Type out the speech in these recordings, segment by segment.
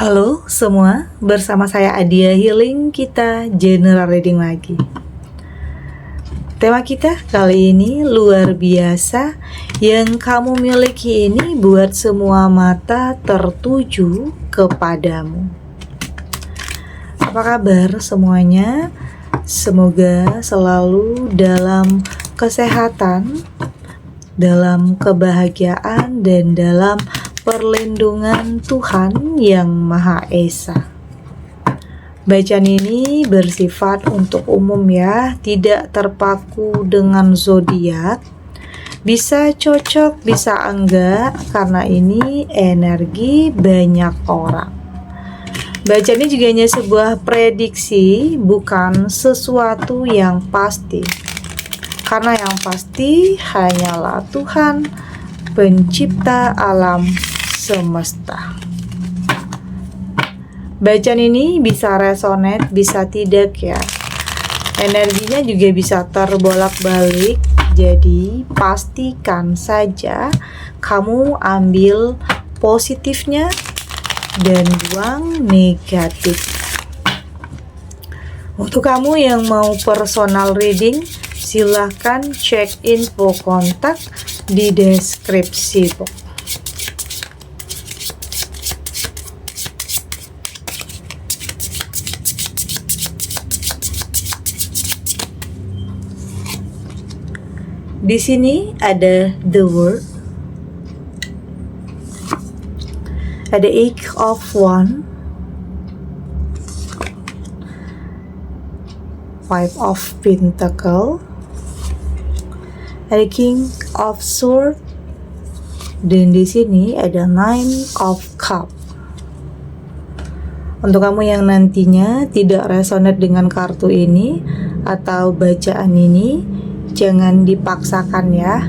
Halo semua, bersama saya Adia Healing, kita general reading lagi. Tema kita kali ini luar biasa. Yang kamu miliki ini buat semua mata tertuju kepadamu. Apa kabar semuanya? Semoga selalu dalam kesehatan, dalam kebahagiaan, dan dalam perlindungan Tuhan yang Maha Esa. Bacaan ini bersifat untuk umum ya, tidak terpaku dengan zodiak. Bisa cocok, bisa enggak, karena ini energi banyak orang. Bacaan ini juga hanya sebuah prediksi, bukan sesuatu yang pasti. Karena yang pasti hanyalah Tuhan, pencipta alam semesta. Bacaan ini bisa resonate, bisa tidak ya. Energinya juga bisa terbolak-balik. Jadi pastikan saja kamu ambil positifnya dan buang negatif. Untuk kamu yang mau personal reading, silahkan cek info kontak di deskripsi box. Di sini ada the word, ada Eight of Wands, Five of Pentacles, ada King of Swords, dan di sini ada Nine of Cups. Untuk kamu yang nantinya tidak resonate dengan kartu ini atau bacaan ini, jangan dipaksakan ya.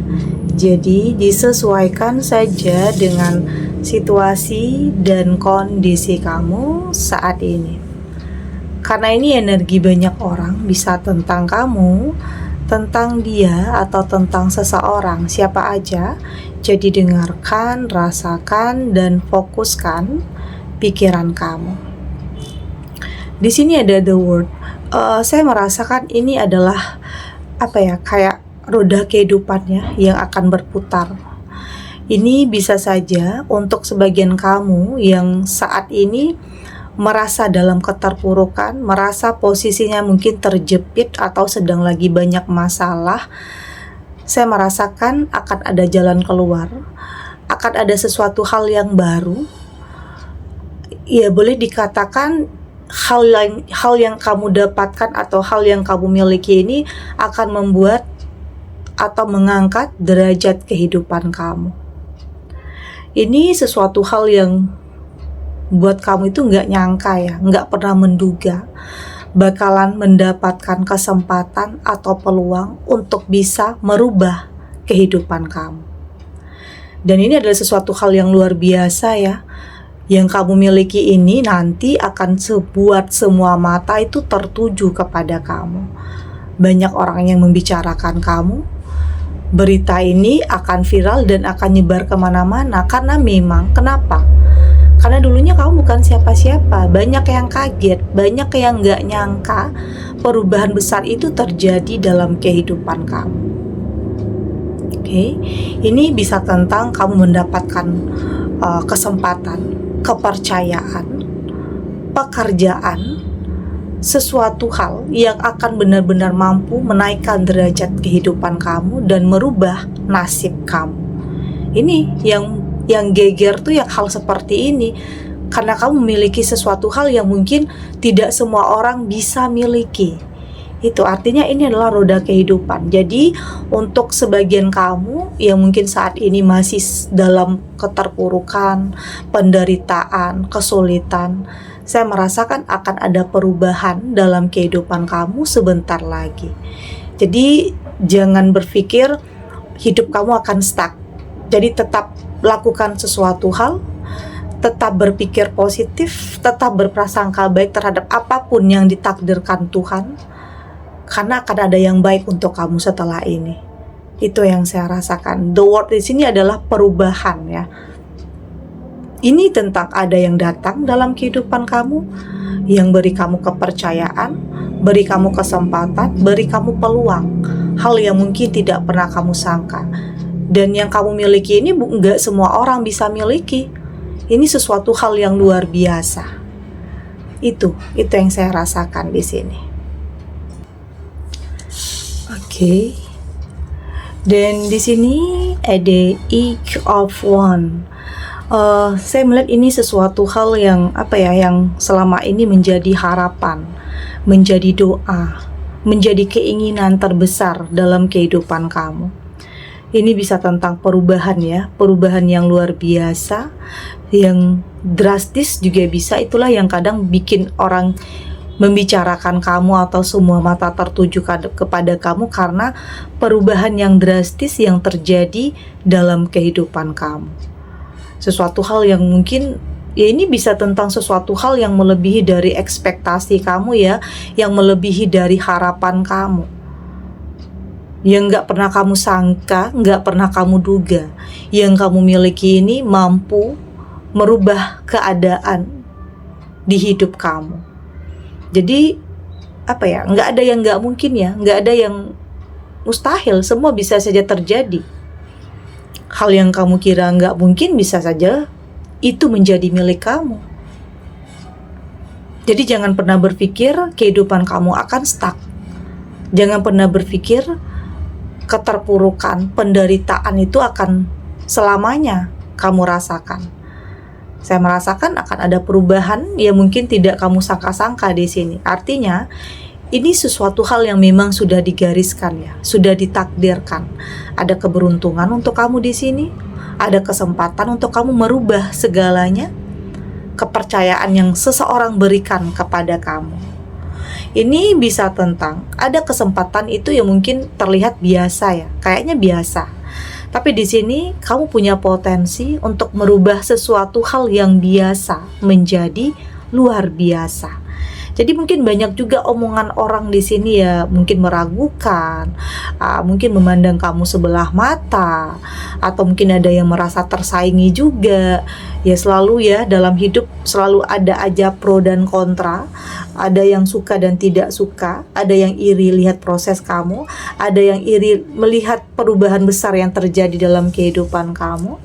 Jadi disesuaikan saja dengan situasi dan kondisi kamu saat ini. Karena ini energi banyak orang, bisa tentang kamu, tentang dia, atau tentang seseorang, siapa aja. Jadi dengarkan, rasakan, dan fokuskan pikiran kamu. Di sini ada the word. Saya merasakan ini adalah kayak roda kehidupannya yang akan berputar. Ini bisa saja untuk sebagian kamu yang saat ini merasa dalam keterpurukan, merasa posisinya mungkin terjepit atau sedang lagi banyak masalah. Saya merasakan akan ada jalan keluar, akan ada sesuatu hal yang baru. Ya boleh dikatakan hal yang kamu dapatkan atau hal yang kamu miliki ini akan membuat atau mengangkat derajat kehidupan kamu. Ini sesuatu hal yang buat kamu itu nggak nyangka ya, nggak pernah menduga bakalan mendapatkan kesempatan atau peluang untuk bisa merubah kehidupan kamu. Dan ini adalah sesuatu hal yang luar biasa ya. Yang kamu miliki ini nanti akan buat semua mata itu tertuju kepada kamu. Banyak orang yang membicarakan kamu. Berita ini akan viral dan akan nyebar kemana-mana. Karena memang, kenapa? Karena dulunya kamu bukan siapa-siapa. Banyak yang kaget, banyak yang gak nyangka perubahan besar itu terjadi dalam kehidupan kamu. Oke, ini bisa tentang kamu mendapatkan kesempatan, kepercayaan, pekerjaan, sesuatu hal yang akan benar-benar mampu menaikkan derajat kehidupan kamu dan merubah nasib kamu. Ini yang geger tuh yang hal seperti ini, karena kamu memiliki sesuatu hal yang mungkin tidak semua orang bisa miliki. Itu artinya ini adalah roda kehidupan. Jadi untuk sebagian kamu yang mungkin saat ini masih dalam keterpurukan, penderitaan, kesulitan, saya merasakan akan ada perubahan dalam kehidupan kamu sebentar lagi. Jadi jangan berpikir hidup kamu akan stuck. Jadi tetap lakukan sesuatu hal, tetap berpikir positif, tetap berprasangka baik terhadap apapun yang ditakdirkan Tuhan. Karena akan ada yang baik untuk kamu setelah ini. Itu yang saya rasakan. The word di sini adalah perubahan ya. Ini tentang ada yang datang dalam kehidupan kamu, yang beri kamu kepercayaan, beri kamu kesempatan, beri kamu peluang, hal yang mungkin tidak pernah kamu sangka. Dan yang kamu miliki ini nggak semua orang bisa miliki. Ini sesuatu hal yang luar biasa. Itu yang saya rasakan di sini. Oke. Dan di sini ada each of one. Saya melihat ini sesuatu hal yang yang selama ini menjadi harapan, menjadi doa, menjadi keinginan terbesar dalam kehidupan kamu. Ini bisa tentang perubahan ya, perubahan yang luar biasa, yang drastis juga bisa. Itulah yang kadang bikin orang membicarakan kamu atau semua mata tertuju kepada kamu karena perubahan yang drastis yang terjadi dalam kehidupan kamu. Sesuatu hal yang mungkin ya ini bisa tentang sesuatu hal yang melebihi dari ekspektasi kamu ya, yang melebihi dari harapan kamu, yang gak pernah kamu sangka, gak pernah kamu duga. Yang kamu miliki ini mampu merubah keadaan di hidup kamu. Jadi gak ada yang gak mungkin ya, gak ada yang mustahil, semua bisa saja terjadi. Hal yang kamu kira gak mungkin bisa saja itu menjadi milik kamu. Jadi jangan pernah berpikir kehidupan kamu akan stuck. Jangan pernah berpikir keterpurukan, penderitaan itu akan selamanya kamu rasakan. Saya merasakan akan ada perubahan yang mungkin tidak kamu sangka-sangka di sini. Artinya, ini sesuatu hal yang memang sudah digariskan ya, sudah ditakdirkan. Ada keberuntungan untuk kamu di sini, ada kesempatan untuk kamu merubah segalanya, kepercayaan yang seseorang berikan kepada kamu. Ini bisa tentang ada kesempatan itu yang mungkin terlihat biasa ya, kayaknya biasa. Tapi di sini kamu punya potensi untuk merubah sesuatu hal yang biasa menjadi luar biasa. Jadi mungkin banyak juga omongan orang di sini ya, mungkin meragukan, mungkin memandang kamu sebelah mata, atau mungkin ada yang merasa tersaingi juga. Ya selalu ya, dalam hidup selalu ada aja pro dan kontra. Ada yang suka dan tidak suka, ada yang iri lihat proses kamu, ada yang iri melihat perubahan besar yang terjadi dalam kehidupan kamu.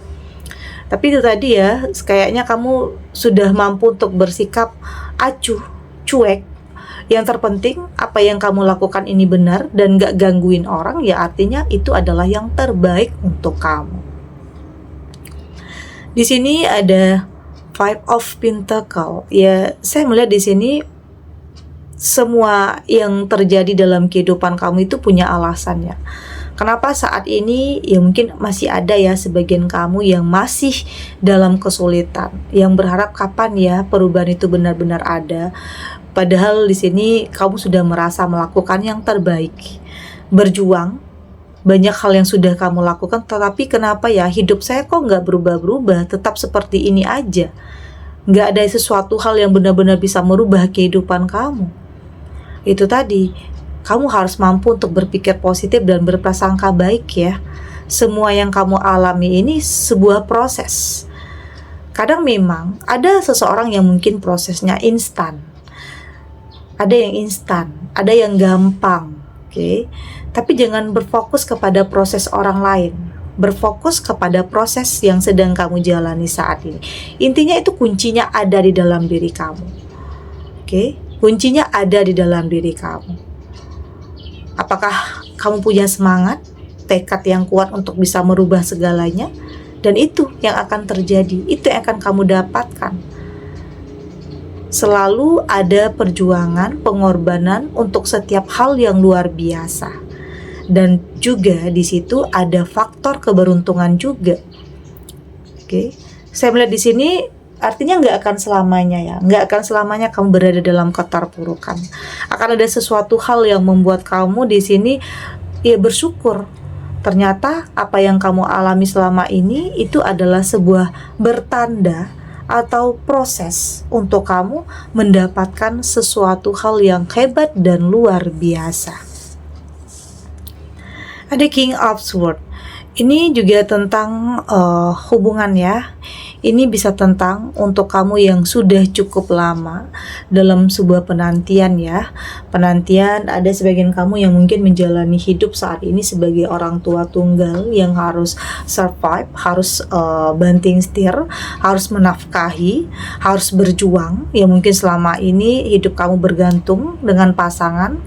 Tapi itu tadi ya, kayaknya kamu sudah mampu untuk bersikap acuh, cuek. Yang terpenting apa yang kamu lakukan ini benar dan gak gangguin orang, ya artinya itu adalah yang terbaik untuk kamu. Di sini ada Five of Pentacles. Ya, saya melihat di sini semua yang terjadi dalam kehidupan kamu itu punya alasannya. Kenapa saat ini ya mungkin masih ada ya sebagian kamu yang masih dalam kesulitan, yang berharap kapan ya perubahan itu benar-benar ada. Padahal di sini kamu sudah merasa melakukan yang terbaik, berjuang, banyak hal yang sudah kamu lakukan, tetapi kenapa ya hidup saya kok nggak berubah-berubah, tetap seperti ini aja. Nggak ada sesuatu hal yang benar-benar bisa merubah kehidupan kamu. Itu tadi, kamu harus mampu untuk berpikir positif dan berprasangka baik ya. Semua yang kamu alami ini sebuah proses. Kadang memang ada seseorang yang mungkin prosesnya instan. Ada yang instan, ada yang gampang, oke? Tapi jangan berfokus kepada proses orang lain. Berfokus kepada proses yang sedang kamu jalani saat ini. Intinya itu kuncinya ada di dalam diri kamu. Oke? Kuncinya ada di dalam diri kamu. Apakah kamu punya semangat, tekad yang kuat untuk bisa merubah segalanya? Dan itu yang akan terjadi, itu yang akan kamu dapatkan. Selalu ada perjuangan, pengorbanan untuk setiap hal yang luar biasa. Dan juga di situ ada faktor keberuntungan juga. Oke. Saya melihat di sini artinya nggak akan selamanya ya, nggak akan selamanya kamu berada dalam keterpurukan. Akan ada sesuatu hal yang membuat kamu di sini ya bersyukur. Ternyata apa yang kamu alami selama ini itu adalah sebuah bertanda atau proses untuk kamu mendapatkan sesuatu hal yang hebat dan luar biasa. Ada King of Swords. Ini juga tentang hubungan ya. Ini bisa tentang untuk kamu yang sudah cukup lama dalam sebuah penantian ya. Penantian, ada sebagian kamu yang mungkin menjalani hidup saat ini sebagai orang tua tunggal yang harus survive, harus banting setir, harus menafkahi, harus berjuang. Ya mungkin selama ini hidup kamu bergantung dengan pasangan,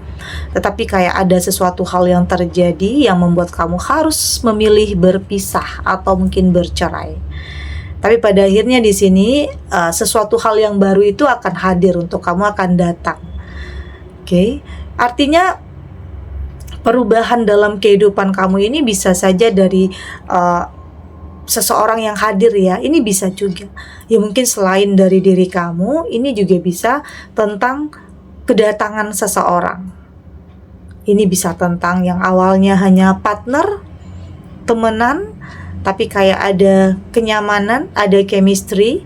tetapi kayak ada sesuatu hal yang terjadi yang membuat kamu harus memilih berpisah atau mungkin bercerai. Tapi pada akhirnya di sini sesuatu hal yang baru itu akan hadir untuk kamu, akan datang. Oke, artinya perubahan dalam kehidupan kamu ini bisa saja dari seseorang yang hadir ya. Ini bisa juga. Ya mungkin selain dari diri kamu, ini juga bisa tentang kedatangan seseorang. Ini bisa tentang yang awalnya hanya partner, temenan, tapi kayak ada kenyamanan, ada chemistry,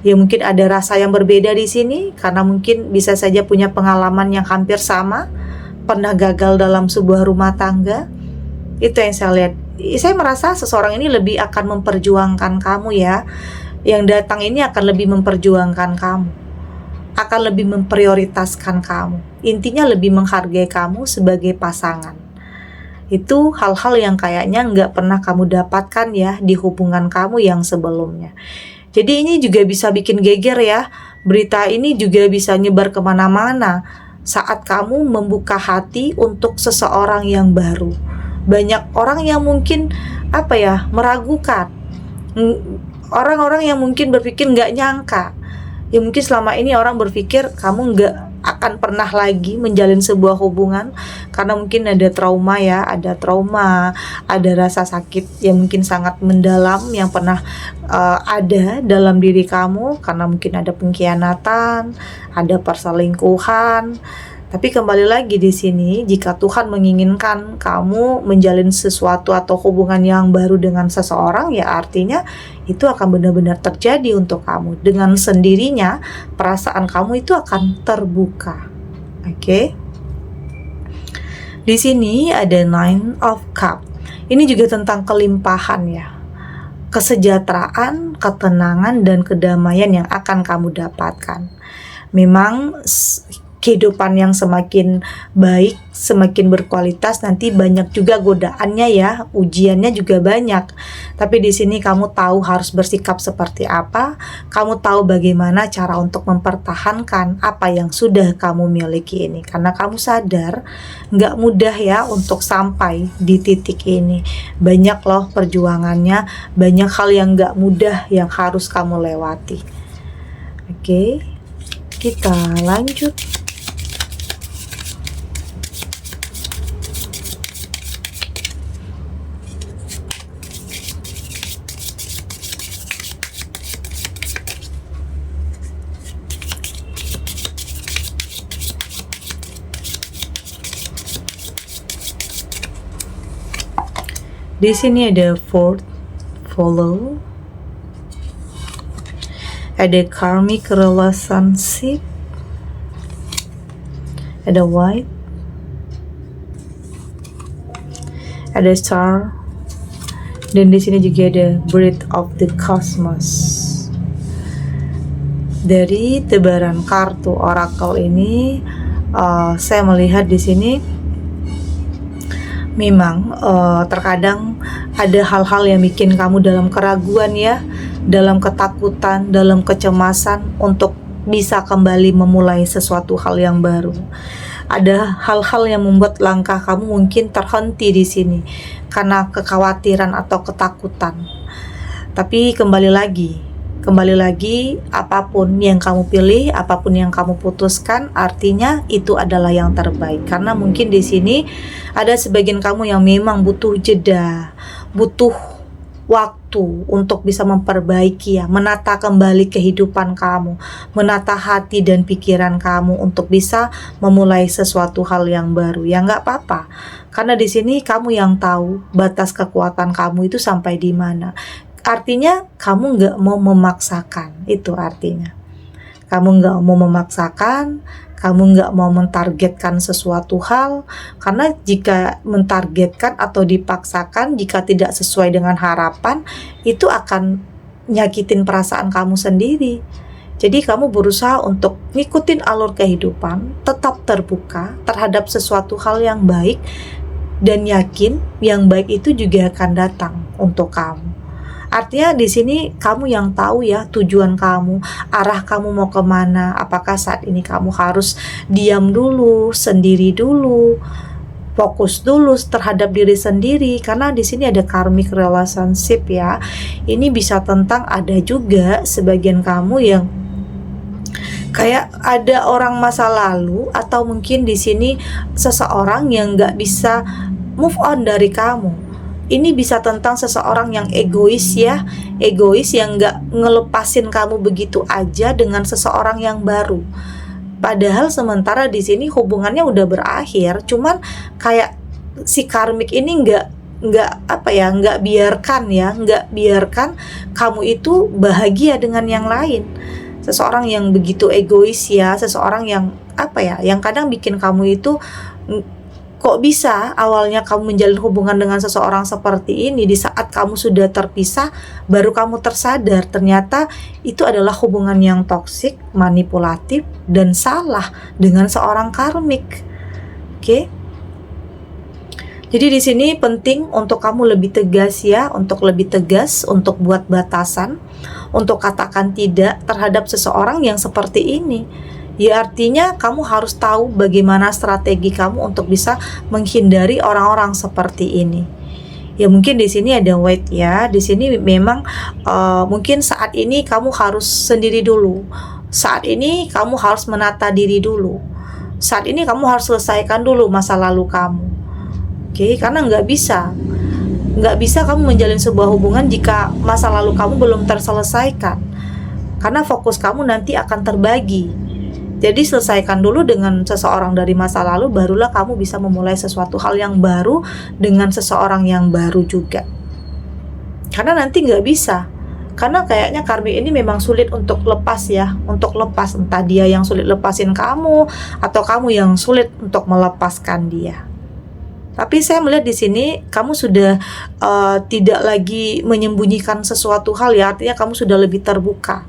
ya mungkin ada rasa yang berbeda di sini karena mungkin bisa saja punya pengalaman yang hampir sama, pernah gagal dalam sebuah rumah tangga. Itu yang saya lihat. Saya merasa seseorang ini lebih akan memperjuangkan kamu ya. Yang datang ini akan lebih memperjuangkan kamu, akan lebih memprioritaskan kamu. Intinya lebih menghargai kamu sebagai pasangan. Itu hal-hal yang kayaknya nggak pernah kamu dapatkan ya di hubungan kamu yang sebelumnya. Jadi ini juga bisa bikin geger ya. Berita ini juga bisa nyebar kemana-mana saat kamu membuka hati untuk seseorang yang baru. Banyak orang yang mungkin meragukan. Orang-orang yang mungkin berpikir nggak nyangka. Ya mungkin selama ini orang berpikir kamu nggak akan pernah lagi menjalin sebuah hubungan karena mungkin ada trauma ya, ada rasa sakit yang mungkin sangat mendalam yang pernah ada dalam diri kamu karena mungkin ada pengkhianatan, ada perselingkuhan. Tapi kembali lagi di sini, jika Tuhan menginginkan kamu menjalin sesuatu atau hubungan yang baru dengan seseorang, ya artinya itu akan benar-benar terjadi untuk kamu. Dengan sendirinya, perasaan kamu itu akan terbuka. Oke? Di sini ada Nine of Cups. Ini juga tentang kelimpahan ya. Kesejahteraan, ketenangan, dan kedamaian yang akan kamu dapatkan. Memang kehidupan yang semakin baik, semakin berkualitas, nanti banyak juga godaannya ya, ujiannya juga banyak. Tapi di sini kamu tahu harus bersikap seperti apa, kamu tahu bagaimana cara untuk mempertahankan apa yang sudah kamu miliki ini. Karena kamu sadar nggak mudah ya untuk sampai di titik ini. Banyak loh perjuangannya, banyak hal yang nggak mudah yang harus kamu lewati. Oke, kita lanjut. Di sini ada fourth, follow, ada karmic relationship, ada white, ada star, dan di sini juga ada breath of the cosmos. Dari tebaran kartu oracle ini, saya melihat di sini memang terkadang ada hal-hal yang bikin kamu dalam keraguan ya, dalam ketakutan, dalam kecemasan untuk bisa kembali memulai sesuatu hal yang baru. Ada hal-hal yang membuat langkah kamu mungkin terhenti di sini karena kekhawatiran atau ketakutan. Tapi kembali lagi, apapun yang kamu pilih, apapun yang kamu putuskan, artinya itu adalah yang terbaik. Karena mungkin di sini ada sebagian kamu yang memang butuh jeda, butuh waktu untuk bisa memperbaiki ya, menata kembali kehidupan kamu, menata hati dan pikiran kamu untuk bisa memulai sesuatu hal yang baru. Ya nggak apa-apa, karena di sini kamu yang tahu batas kekuatan kamu itu sampai di mana. Artinya kamu nggak mau memaksakan, itu artinya. Kamu nggak mau memaksakan, kamu nggak mau mentargetkan sesuatu hal, karena jika mentargetkan atau dipaksakan, jika tidak sesuai dengan harapan, itu akan nyakitin perasaan kamu sendiri. Jadi kamu berusaha untuk ngikutin alur kehidupan, tetap terbuka terhadap sesuatu hal yang baik, dan yakin yang baik itu juga akan datang untuk kamu. Artinya di sini kamu yang tahu ya tujuan kamu, arah kamu mau kemana. Apakah saat ini kamu harus diam dulu, sendiri dulu, fokus dulu terhadap diri sendiri, karena di sini ada karmic relationship ya. Ini bisa tentang ada juga sebagian kamu yang kayak ada orang masa lalu, atau mungkin di sini seseorang yang nggak bisa move on dari kamu. Ini bisa tentang seseorang yang egois ya, egois yang nggak ngelepasin kamu begitu aja dengan seseorang yang baru. Padahal sementara di sini hubungannya udah berakhir, cuman kayak si karmik ini nggak biarkan kamu itu bahagia dengan yang lain. Seseorang yang begitu egois ya, seseorang yang yang kadang bikin kamu itu, kok bisa awalnya kamu menjalin hubungan dengan seseorang seperti ini, di saat kamu sudah terpisah baru kamu tersadar ternyata itu adalah hubungan yang toksik, manipulatif, dan salah dengan seorang karmik. Oke? Jadi di sini penting untuk kamu lebih tegas ya, untuk buat batasan, untuk katakan tidak terhadap seseorang yang seperti ini. Ya artinya kamu harus tahu bagaimana strategi kamu untuk bisa menghindari orang-orang seperti ini. Ya mungkin di sini ada wait ya. Di sini memang mungkin saat ini kamu harus sendiri dulu. Saat ini kamu harus menata diri dulu. Saat ini kamu harus selesaikan dulu masa lalu kamu. Oke, karena nggak bisa kamu menjalin sebuah hubungan jika masa lalu kamu belum terselesaikan. Karena fokus kamu nanti akan terbagi. Jadi selesaikan dulu dengan seseorang dari masa lalu, barulah kamu bisa memulai sesuatu hal yang baru dengan seseorang yang baru juga. Karena nanti nggak bisa. Karena kayaknya karmik ini memang sulit untuk lepas ya, entah dia yang sulit lepasin kamu atau kamu yang sulit untuk melepaskan dia. Tapi saya melihat di sini kamu sudah tidak lagi menyembunyikan sesuatu hal ya, artinya kamu sudah lebih terbuka.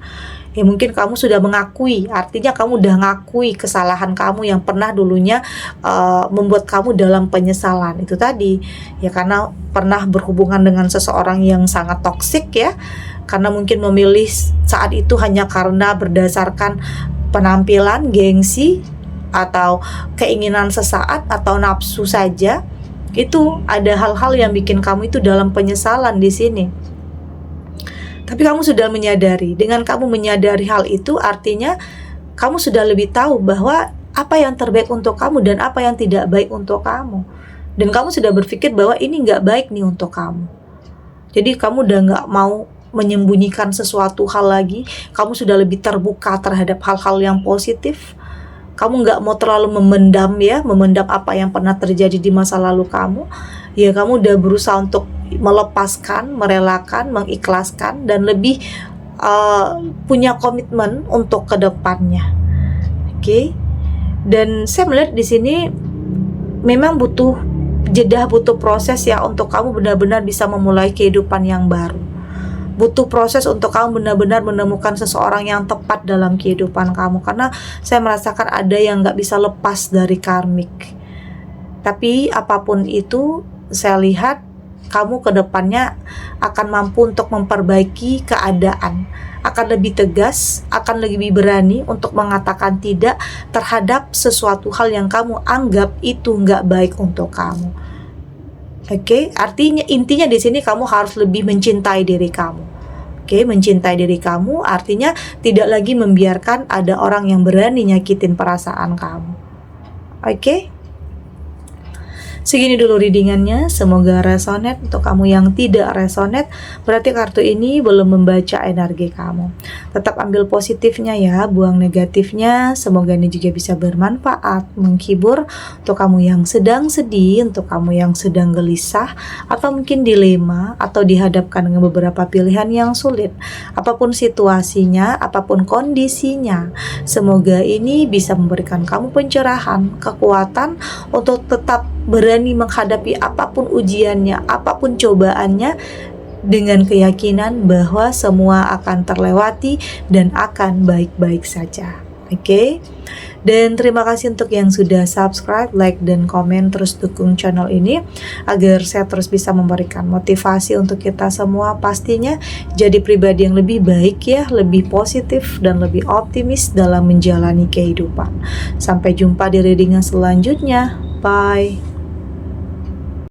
Ya mungkin kamu sudah mengakui, artinya kamu udah ngakui kesalahan kamu yang pernah dulunya membuat kamu dalam penyesalan itu tadi. Ya karena pernah berhubungan dengan seseorang yang sangat toksik ya, karena mungkin memilih saat itu hanya karena berdasarkan penampilan, gengsi, atau keinginan sesaat, atau nafsu saja. Itu ada hal-hal yang bikin kamu itu dalam penyesalan di sini. Tapi kamu sudah menyadari. Dengan kamu menyadari hal itu, artinya kamu sudah lebih tahu bahwa apa yang terbaik untuk kamu dan apa yang tidak baik untuk kamu. Dan kamu sudah berpikir bahwa ini nggak baik nih untuk kamu. Jadi kamu udah nggak mau menyembunyikan sesuatu hal lagi. Kamu sudah lebih terbuka terhadap hal-hal yang positif. Kamu nggak mau terlalu memendam apa yang pernah terjadi di masa lalu kamu. Ya kamu udah berusaha untuk melepaskan, merelakan, mengikhlaskan, dan lebih punya komitmen untuk kedepannya. Oke? Dan saya melihat di sini memang butuh jeda, butuh proses ya untuk kamu benar-benar bisa memulai kehidupan yang baru. Butuh proses untuk kamu benar-benar menemukan seseorang yang tepat dalam kehidupan kamu. Karena saya merasakan ada yang gak bisa lepas dari karmik. Tapi apapun itu, saya lihat kamu ke depannya akan mampu untuk memperbaiki keadaan. Akan lebih tegas, akan lebih berani untuk mengatakan tidak terhadap sesuatu hal yang kamu anggap itu gak baik untuk kamu. Oke, artinya intinya di sini kamu harus lebih mencintai diri kamu. Oke, mencintai diri kamu artinya tidak lagi membiarkan ada orang yang berani nyakitin perasaan kamu. Oke? Segini dulu readingannya, semoga resonate. Untuk kamu yang tidak resonate, berarti kartu ini belum membaca energi kamu. Tetap ambil positifnya ya, buang negatifnya. Semoga ini juga bisa bermanfaat, menghibur untuk kamu yang sedang sedih, untuk kamu yang sedang gelisah, atau mungkin dilema, atau dihadapkan dengan beberapa pilihan yang sulit. Apapun situasinya, apapun kondisinya, semoga ini bisa memberikan kamu pencerahan, kekuatan untuk tetap berani menghadapi apapun ujiannya, apapun cobaannya, dengan keyakinan bahwa semua akan terlewati dan akan baik-baik saja. Oke? Dan terima kasih untuk yang sudah subscribe, like, dan komen. Terus dukung channel ini agar saya terus bisa memberikan motivasi untuk kita semua, pastinya jadi pribadi yang lebih baik ya, lebih positif dan lebih optimis dalam menjalani kehidupan. Sampai jumpa di readingan selanjutnya. Bye.